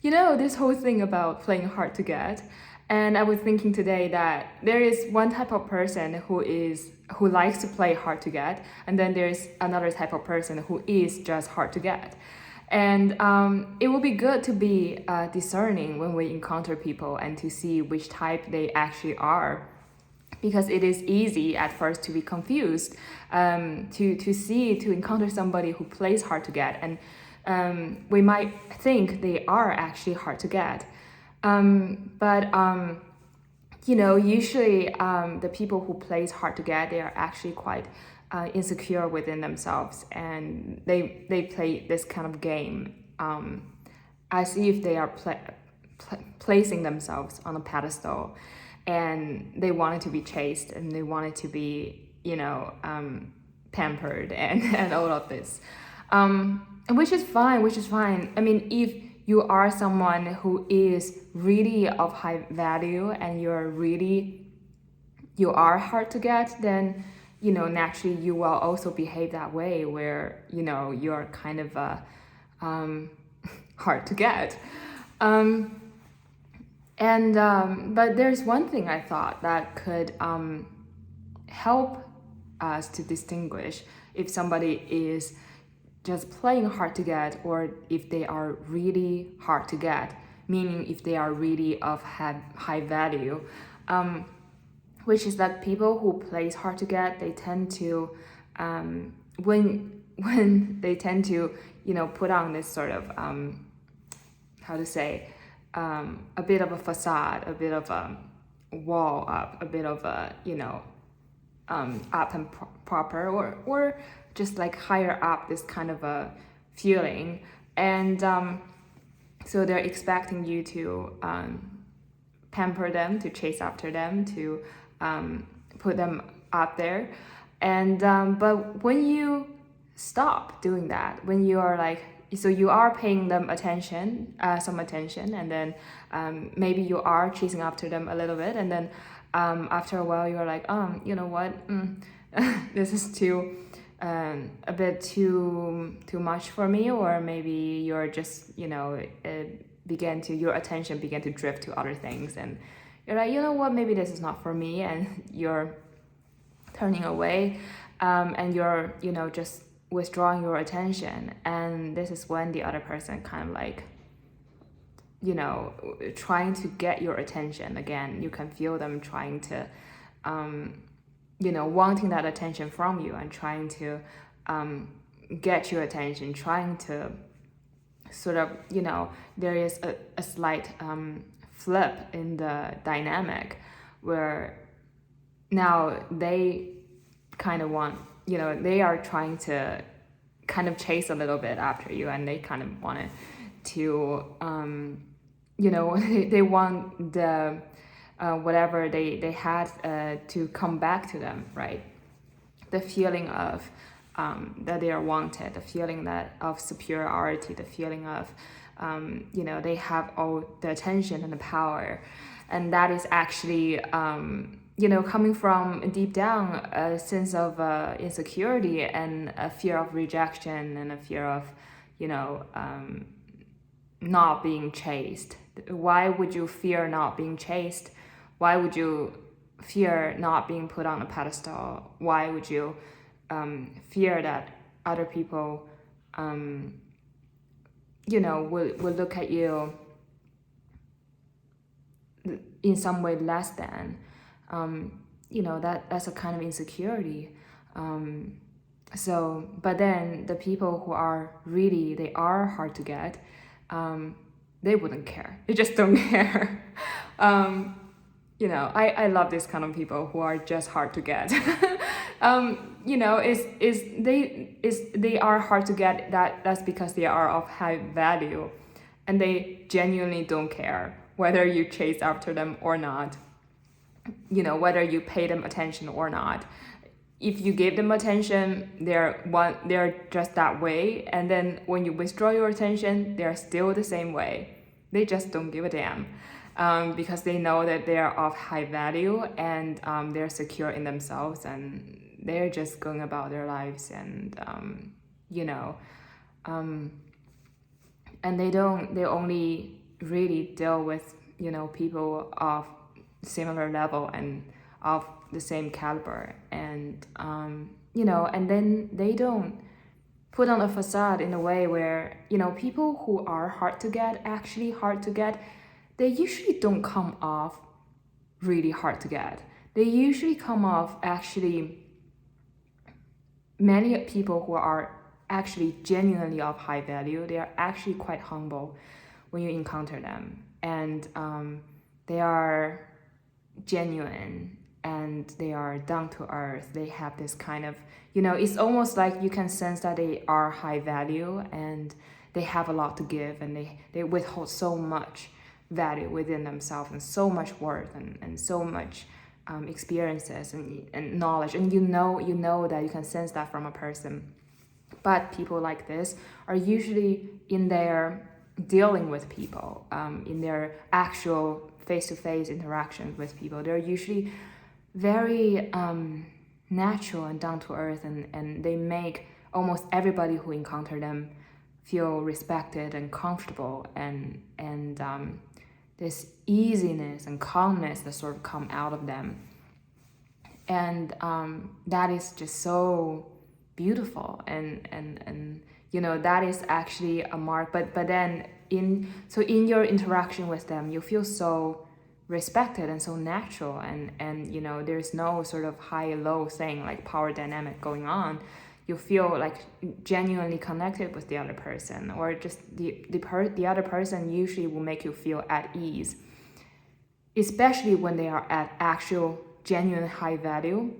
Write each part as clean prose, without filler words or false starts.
this whole thing about playing hard to get. And I was thinking today that there is one type of person who likes to play hard to get, and then there's another type of person who is just hard to get. And it will be good to be discerning when we encounter people and to see which type they actually are, because it is easy at first to be confused, to encounter somebody who plays hard to get, and we might think they are actually hard to get. But usually the people who plays hard to get, they are actually quite insecure within themselves, and they play this kind of game as if they are placing themselves on a pedestal, and they wanted to be chased, and they wanted to be pampered and all of this, which is fine. I mean, if you are someone who is really of high value and you are hard to get, then naturally you will also behave that way, where you're kind of hard to get. But there's one thing I thought that could help us to distinguish if somebody is just playing hard to get, or if they are really hard to get, meaning if they are really of high value, which is that people who plays hard to get, they tend to when they tend to put on this sort of how to say, a bit of a facade, a bit of a wall up, a bit of a up and proper, or just like higher up, this kind of a feeling. And so they're expecting you to pamper them, to chase after them, to put them up there. And but when you stop doing that, when you are like, so you are paying them attention, some attention, and then maybe you are chasing after them a little bit, and then after a while you're like, you know what, this is too a bit too much for me, or maybe you're just your attention began to drift to other things, and you're like, what, maybe this is not for me, and you're turning away, and you're just withdrawing your attention. And this is when the other person kind of like trying to get your attention again. You can feel them trying to wanting that attention from you, and trying to get your attention, trying to sort of there is a slight flip in the dynamic, where now they kind of want, they are trying to kind of chase a little bit after you, and they kind of wanted to they want the whatever they had to come back to them, right? The feeling of that they are wanted, the feeling of superiority, the feeling of they have all the attention and the power. And that is actually coming from deep down a sense of insecurity, and a fear of rejection, and a fear of not being chased. Why would you fear not being chased? Why would you fear not being put on a pedestal? Why would you fear that other people will look at you in some way less than? That's a kind of insecurity. But then the people who are really, they are hard to get, they wouldn't care. They just don't care. I love this kind of people who are just hard to get. They are hard to get. That's because they are of high value, and they genuinely don't care whether you chase after them or not. Whether you pay them attention or not. If you give them attention, they're just that way, and then when you withdraw your attention, they're still the same way. They just don't give a damn, because they know that they're of high value, and they're secure in themselves, and they're just going about their lives, and and they only really deal with, people of similar level and of the same caliber, and and then they don't put on a facade in a way where, people who are hard to get, actually hard to get, they usually don't come off really hard to get. They usually come off actually, many people who are actually genuinely of high value, they are actually quite humble when you encounter them. And they are genuine and they are down to earth. They have this kind of, it's almost like you can sense that they are high value and they have a lot to give, and they withhold so much value within themselves and so much worth and so much experiences and knowledge. And you know that you can sense that from a person. But people like this are usually in their dealing with people, in their actual face-to-face interactions with people. They're usually very natural and down to earth, and they make almost everybody who encounter them feel respected and comfortable, and this easiness and calmness that sort of come out of them. And that is just so beautiful, and that is actually a mark. But then in your interaction with them, you feel so respected and so natural, and there's no sort of high low thing like power dynamic going on. You feel like genuinely connected with the other person, or just the other person usually will make you feel at ease, especially when they are at actual genuine high value.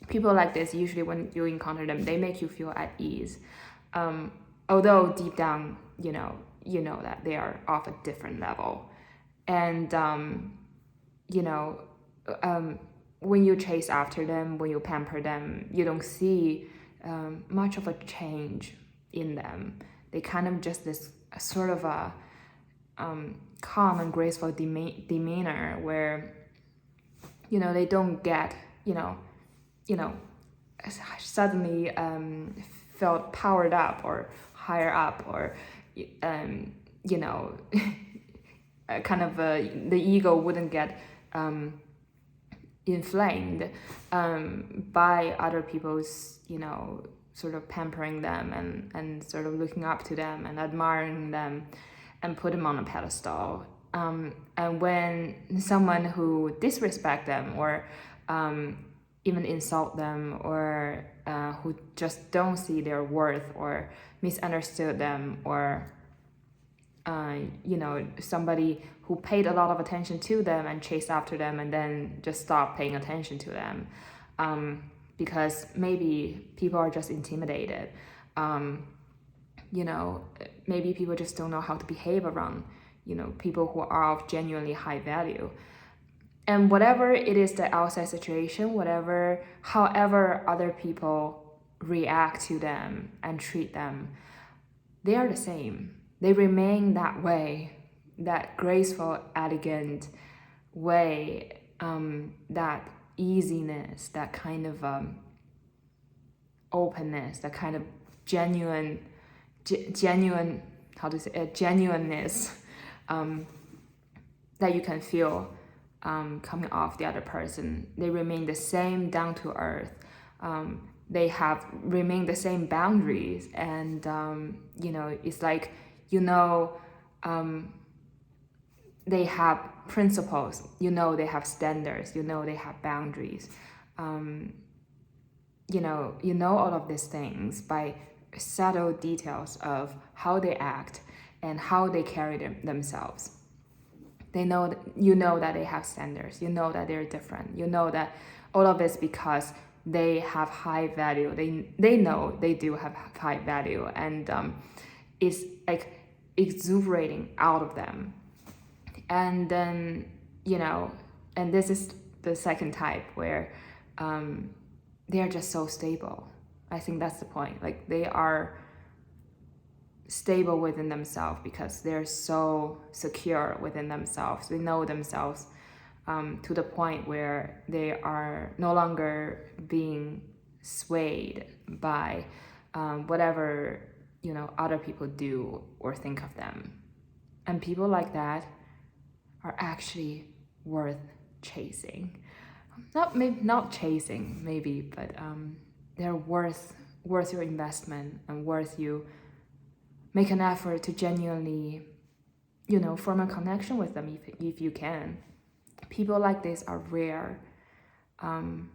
People like this, usually when you encounter them, they make you feel at ease, although deep down you know that they are of a different level. And when you chase after them, when you pamper them, you don't see much of a change in them. They kind of just this sort of a calm and graceful demeanor where they don't get suddenly felt powered up or higher up, or kind of the ego wouldn't get inflamed by other people's sort of pampering them and sort of looking up to them and admiring them and put them on a pedestal. And when someone who disrespect them, or even insult them, or who just don't see their worth, or misunderstood them, or somebody who paid a lot of attention to them and chased after them and then just stopped paying attention to them, because maybe people are just intimidated. Maybe people just don't know how to behave around people who are of genuinely high value. And whatever it is, the outside situation, however other people react to them and treat them, they are the same. They remain that way, that graceful, elegant way, that easiness, that kind of openness, that kind of genuine, how to say, genuineness that you can feel coming off the other person. They remain the same, down to earth. They have remained the same boundaries, and it's like they have principles. They have standards. They have boundaries. All of these things by subtle details of how they act and how they carry themselves. They know that they have standards. That they're different. That all of this because they have high value. They know they do have high value, and it's like exuberating out of them. And then and this is the second type, where they are just so stable. I think that's the point. Like, they are stable within themselves because they're so secure within themselves. They know themselves to the point where they are no longer being swayed by whatever other people do or think of them. And people like that are actually worth chasing. Not chasing maybe, but they're worth your investment and worth you make an effort to genuinely, form a connection with them if you can. People like this are rare. And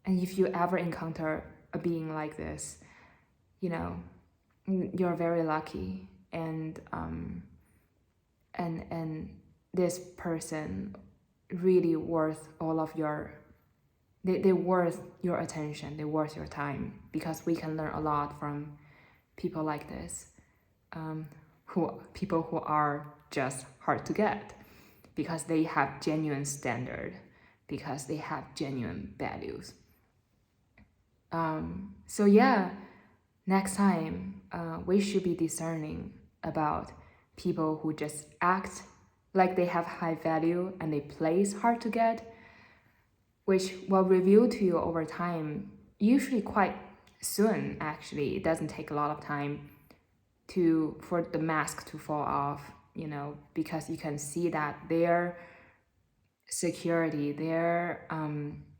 if you ever encounter a being like this, you're very lucky. And this person really worth all of your, they worth your attention, they worth your time, because we can learn a lot from people like this, people who are just hard to get, because they have genuine standard, because they have genuine values. So yeah, next time we should be discerning about people who just act like they have high value and they place hard to get, which will reveal to you over time, usually quite soon actually. It doesn't take a lot of time for the mask to fall off, because you can see that their security, their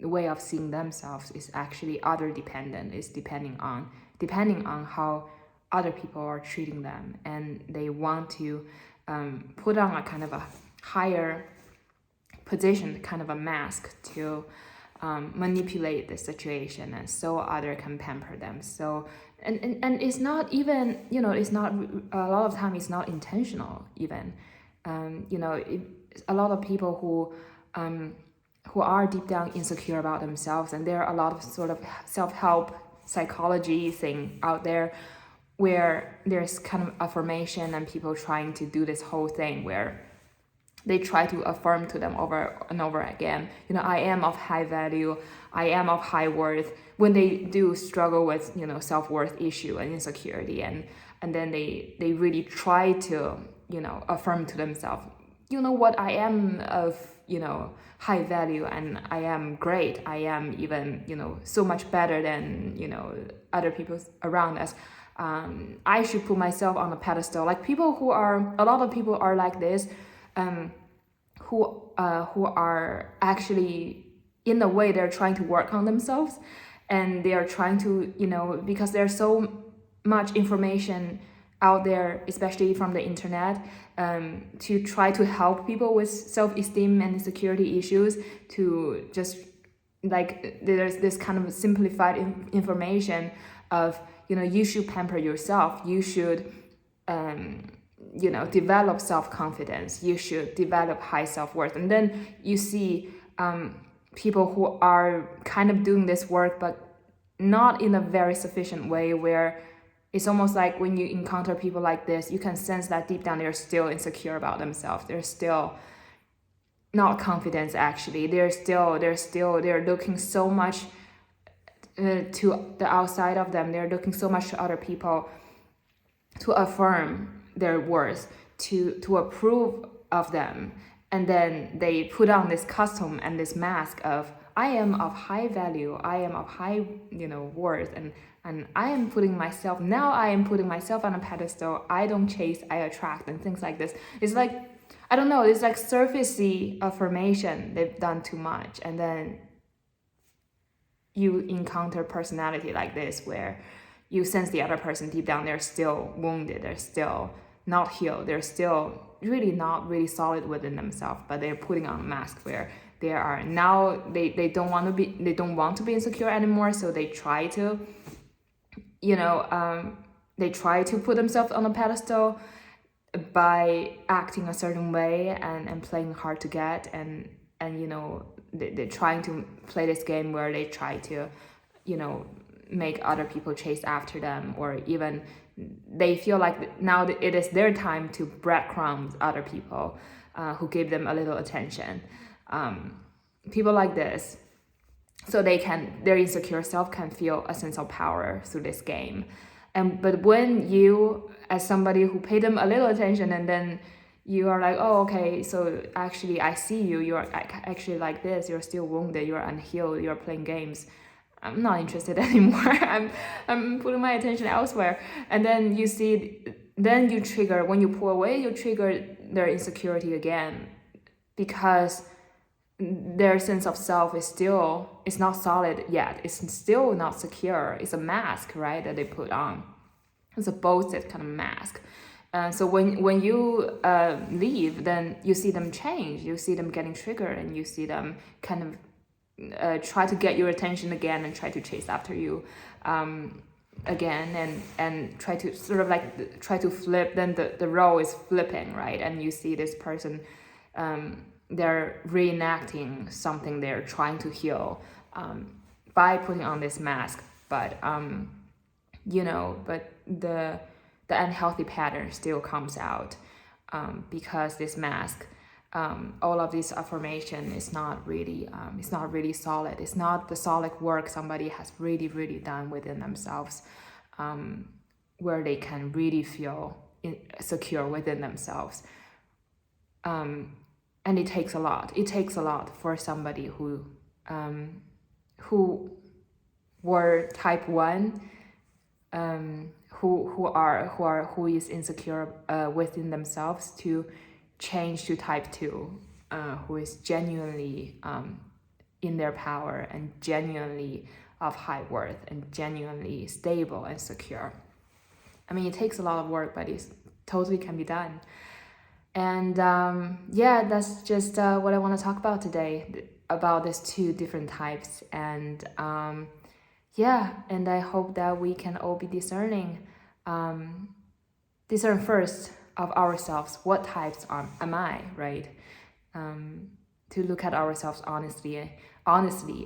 way of seeing themselves is actually other dependent, is depending on how other people are treating them, and they want to put on a kind of a higher position, kind of a mask to manipulate the situation, and so other can pamper them. So and it's not even, it's not, a lot of time it's not intentional even. A lot of people who are deep down insecure about themselves, and there are a lot of sort of self-help psychology thing out there where there's kind of affirmation and people trying to do this whole thing where they try to affirm to them over and over again, I am of high value, I am of high worth, when they do struggle with, self-worth issue and insecurity, and then they really try to, affirm to themselves, what, I am of, high value, and I am great, I am even, so much better than, other people around us. I should put myself on a pedestal. Like a lot of people are like this, who are actually, in a way, they're trying to work on themselves, and they are trying to, because there's so much information out there, especially from the internet, to try to help people with self-esteem and insecurity issues, to just, like, there's this kind of simplified information of, you should pamper yourself, you should develop self-confidence, you should develop high self-worth. And then you see people who are kind of doing this work, but not in a very sufficient way, where it's almost like when you encounter people like this, you can sense that deep down they're still insecure about themselves. They're still not confident, actually. They're looking so much to the outside of them. They're looking so much to other people to affirm their worth, to approve of them. And then they put on this costume and this mask of, I am of high value, I am of high, worth, and I am putting myself on a pedestal. I don't chase, I attract, and things like this. It's like, I don't know, it's like surfacey affirmation. They've done too much, and then you encounter personality like this where you sense the other person deep down, they're still wounded, they're still not healed, they're still really not really solid within themselves, but they're putting on a mask where they are now, they don't want to be insecure anymore, so they try to put themselves on a pedestal by acting a certain way and playing hard to get, and they're trying to play this game where they try to make other people chase after them, or even they feel like now it is their time to breadcrumbs other people who give them a little attention. People like this, so their insecure self can feel a sense of power through this game. But when you, as somebody who paid them a little attention, and then you are like, oh, okay, so actually I see you're actually like this, you're still wounded, you're unhealed, you're playing games, I'm not interested anymore. I'm putting my attention elsewhere. And then you see then you trigger, when you pull away, you trigger their insecurity again, because their sense of self is still, it's not solid yet, it's still not secure, it's a mask, right, that they put on. It's a boasted kind of mask. So when you leave, then you see them change, you see them getting triggered, and you see them kind of try to get your attention again and try to chase after you again, and try to sort of like try to flip. Then the role is flipping, right? And you see this person, they're reenacting something they're trying to heal by putting on this mask, but but the unhealthy pattern still comes out, because this mask, all of this affirmation is not really solid. It's not the solid work somebody has really done within themselves, where they can really feel secure within themselves. And it takes a lot. It takes a lot for somebody who were type 1, who is insecure within themselves, to change to type 2, who is genuinely in their power and genuinely of high worth and genuinely stable and secure. I mean, it takes a lot of work, but it totally can be done. And that's just what I want to talk about today, about these two different types. And and I hope that we can all be discern first of ourselves. What types am I, right? To look at ourselves honestly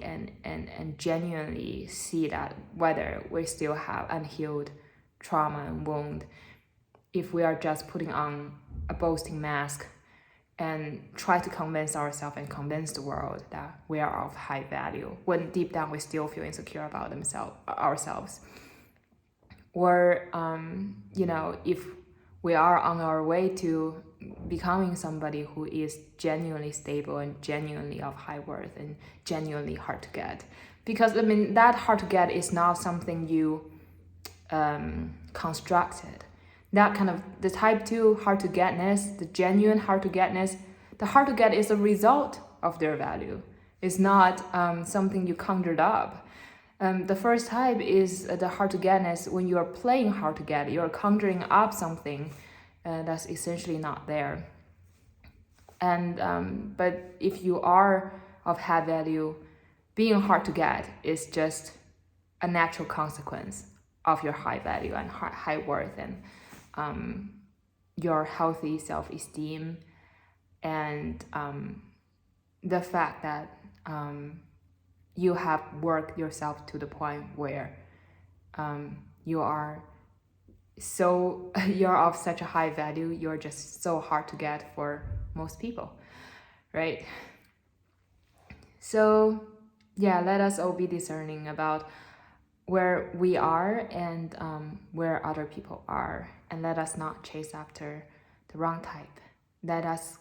and genuinely see that whether we still have unhealed trauma and wound, if we are just putting on a boasting mask and try to convince ourselves and convince the world that we are of high value, when deep down we still feel insecure about ourselves. Or, if we are on our way to becoming somebody who is genuinely stable and genuinely of high worth and genuinely hard to get. Because, I mean, that hard to get is not something you constructed. That kind of, the type 2 hard to getness, the genuine hard to getness, the hard to get is a result of their value. It's not something you conjured up. The first type is the hard to getness. When you are playing hard to get, you're conjuring up something that's essentially not there. And but if you are of high value, being hard to get is just a natural consequence of your high value and high worth, and your healthy self-esteem, and the fact that you have worked yourself to the point where you're of such a high value, you're just so hard to get for most people, right? So let us all be discerning about where we are and where other people are, and let us not chase after the wrong type. Let us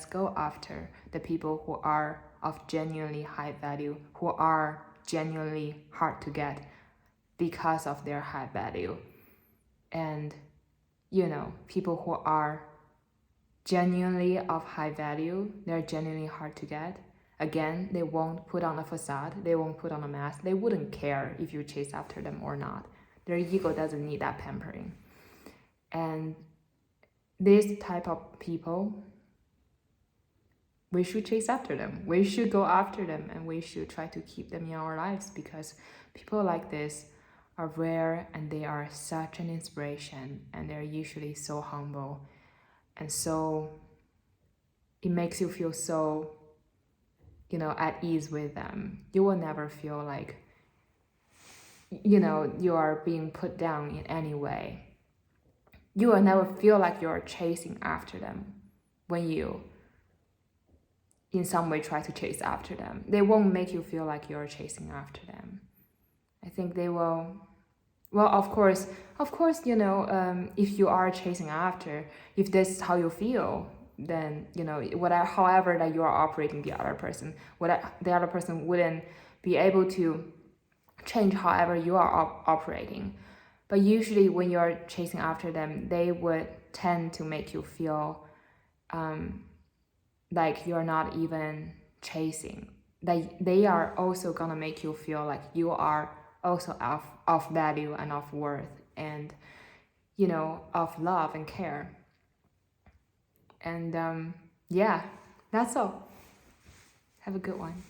go after the people who are of genuinely high value, who are genuinely hard to get because of their high value. And people who are genuinely of high value, they're genuinely hard to get. Again, they won't put on a facade, they won't put on a mask, they wouldn't care if you chase after them or not. Their ego doesn't need that pampering. And this type of people, we should chase after them. We should go after them, and we should try to keep them in our lives, because people like this are rare, and they are such an inspiration, and they're usually so humble. And so it makes you feel so at ease with them. You will never feel like, you are being put down in any way. You will never feel like you're chasing after them when you, in some way, try to chase after them. They won't make you feel like you're chasing after them. I think they will. Well, of course, if you are chasing after, if this is how you feel, then however that you are operating the other person, the other person wouldn't be able to change however you are operating. But usually when you're chasing after them, they would tend to make you feel like you're not even chasing. They are also gonna make you feel like you are also of value and of worth, and of love and care. And yeah, that's all. Have a good one.